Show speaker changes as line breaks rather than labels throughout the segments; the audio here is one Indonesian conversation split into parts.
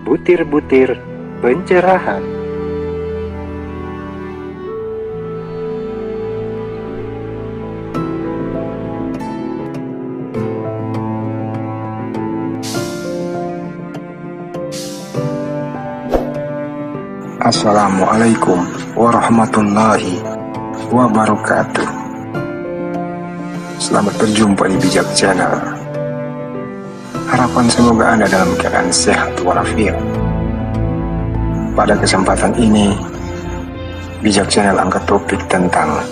Butir-butir pencerahan.
Assalamualaikum warahmatullahi wabarakatuh. Selamat berjumpa di Bijak Channel. Harapan semoga Anda dalam keadaan sehat walafiat. Pada kesempatan ini, Bijak Channel angkat topik tentang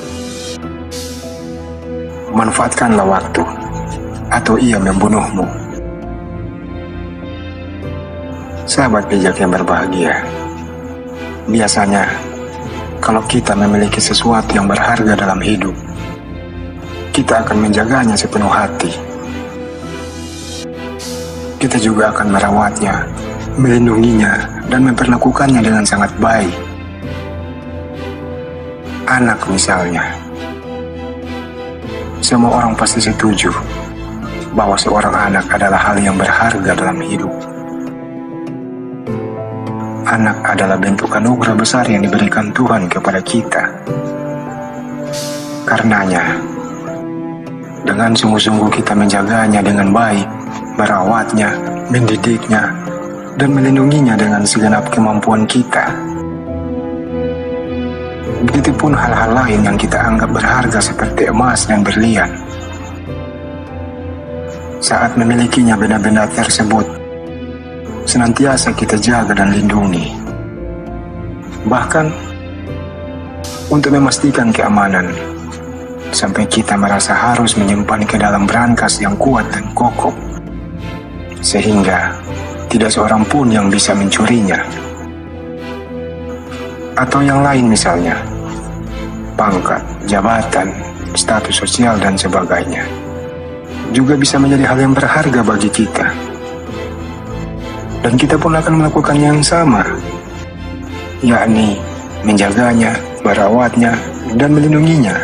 manfaatkanlah waktu atau ia membunuhmu. Sahabat bijak yang berbahagia, biasanya kalau kita memiliki sesuatu yang berharga dalam hidup, kita akan menjaganya sepenuh hati. Kita juga akan merawatnya, melindunginya, dan memperlakukannya dengan sangat baik. Anak misalnya. Semua orang pasti setuju bahwa seorang anak adalah hal yang berharga dalam hidup. Anak adalah bentuk anugerah besar yang diberikan Tuhan kepada kita. Karenanya, dengan sungguh-sungguh kita menjaganya dengan baik, merawatnya, mendidiknya, dan melindunginya dengan segenap kemampuan kita. Begitupun hal-hal lain yang kita anggap berharga seperti emas dan berlian. Saat memilikinya benda-benda tersebut, senantiasa kita jaga dan lindungi. Bahkan, untuk memastikan keamanan, sampai kita merasa harus menyimpan ke dalam brankas yang kuat dan kokoh, sehingga tidak seorang pun yang bisa mencurinya. Atau yang lain misalnya, pangkat, jabatan, status sosial, dan sebagainya, juga bisa menjadi hal yang berharga bagi kita. Dan kita pun akan melakukan yang sama, yakni menjaganya, merawatnya, dan melindunginya.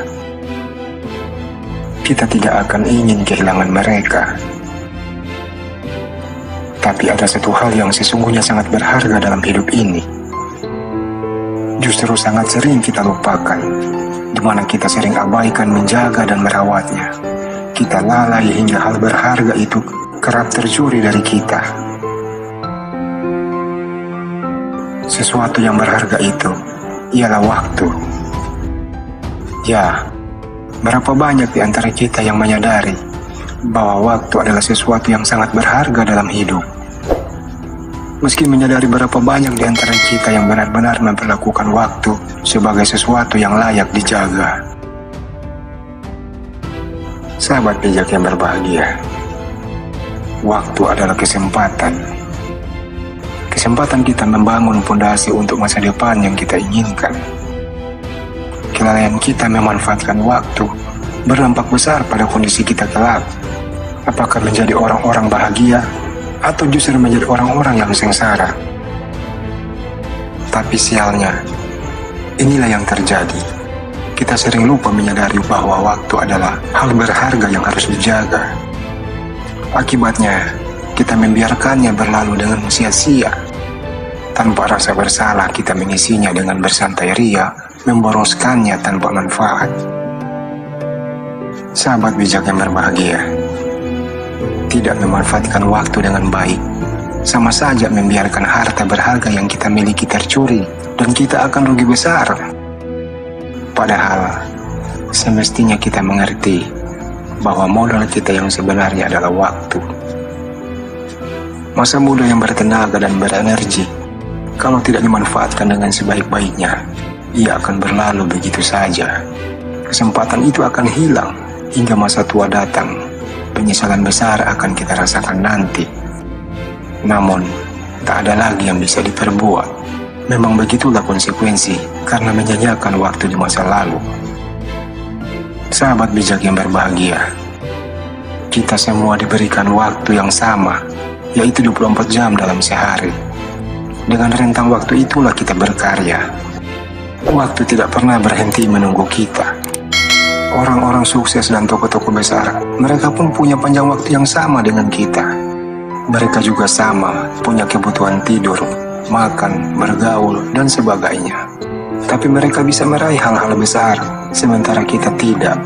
Kita tidak akan ingin kehilangan mereka. Tapi ada satu hal yang sesungguhnya sangat berharga dalam hidup ini. Justru sangat sering kita lupakan, di mana kita sering abaikan menjaga dan merawatnya. Kita lalai hingga hal berharga itu kerap tercuri dari kita. Sesuatu yang berharga itu ialah waktu. Ya, berapa banyak di antara kita yang menyadari bahwa waktu adalah sesuatu yang sangat berharga dalam hidup. Meski menyadari berapa banyak di antara kita yang benar-benar memperlakukan waktu sebagai sesuatu yang layak dijaga. Sahabat bijak yang berbahagia, waktu adalah kesempatan. Kesempatan kita membangun fondasi untuk masa depan yang kita inginkan. Kelalaian kita memanfaatkan waktu berdampak besar pada kondisi kita kelak. Apakah menjadi orang-orang bahagia atau justru menjadi orang-orang yang sengsara? Tapi sialnya, inilah yang terjadi. Kita sering lupa menyadari bahwa waktu adalah hal berharga yang harus dijaga. Akibatnya, kita membiarkannya berlalu dengan sia-sia. Tanpa rasa bersalah, kita mengisinya dengan bersantai ria, memboroskannya tanpa manfaat. Sahabat bijak yang berbahagia, tidak memanfaatkan waktu dengan baik sama saja membiarkan harta berharga yang kita miliki tercuri, dan kita akan rugi besar. Padahal, semestinya kita mengerti bahwa modal kita yang sebenarnya adalah waktu. Masa muda yang bertenaga dan berenergi, kalau tidak dimanfaatkan dengan sebaik-baiknya, ia akan berlalu begitu saja. Kesempatan itu akan hilang hingga masa tua datang. Penyesalan besar akan kita rasakan nanti. Namun, tak ada lagi yang bisa diperbuat. Memang begitulah konsekuensi karena menyanyiakan waktu di masa lalu. Sahabat bijak yang berbahagia, kita semua diberikan waktu yang sama, yaitu 24 jam dalam sehari. Dengan rentang waktu itulah kita berkarya. Waktu tidak pernah berhenti menunggu kita. Orang-orang sukses dan tokoh-tokoh besar, mereka pun punya panjang waktu yang sama dengan kita. Mereka juga sama, punya kebutuhan tidur, makan, bergaul, dan sebagainya. Tapi mereka bisa meraih hal-hal besar, sementara kita tidak.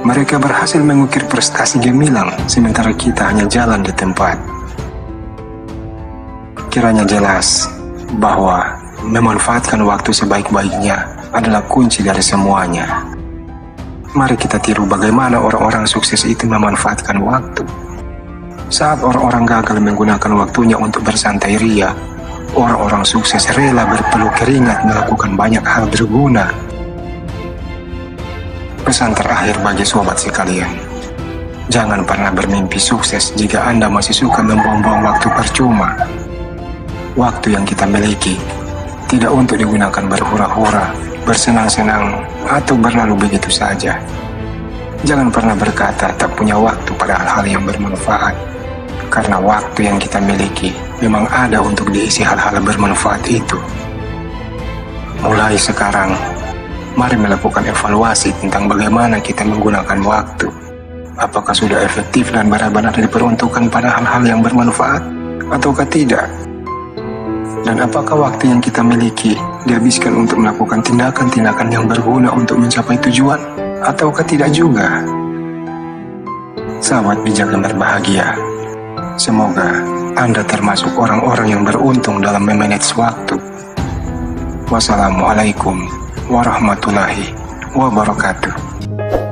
Mereka berhasil mengukir prestasi gemilang, sementara kita hanya jalan di tempat. Kiranya jelas bahwa memanfaatkan waktu sebaik-baiknya adalah kunci dari semuanya. Mari kita tiru bagaimana orang-orang sukses itu memanfaatkan waktu. Saat orang-orang gagal menggunakan waktunya untuk bersantai ria, orang-orang sukses rela berpeluh keringat melakukan banyak hal berguna. Pesan terakhir bagi sobat sekalian, jangan pernah bermimpi sukses jika Anda masih suka membuang-buang waktu percuma. Waktu yang kita miliki tidak untuk digunakan berhura-hura, bersenang-senang, atau berlalu begitu saja. Jangan pernah berkata tak punya waktu pada hal-hal yang bermanfaat, karena waktu yang kita miliki memang ada untuk diisi hal-hal bermanfaat itu. Mulai sekarang, mari melakukan evaluasi tentang bagaimana kita menggunakan waktu. Apakah sudah efektif dan benar-benar diperuntukkan pada hal-hal yang bermanfaat, ataukah tidak? Dan apakah waktu yang kita miliki dihabiskan untuk melakukan tindakan-tindakan yang berguna untuk mencapai tujuan, ataukah tidak juga? Sahabat bijak yang berbahagia, semoga Anda termasuk orang-orang yang beruntung dalam memanage waktu. Wassalamualaikum warahmatullahi wabarakatuh.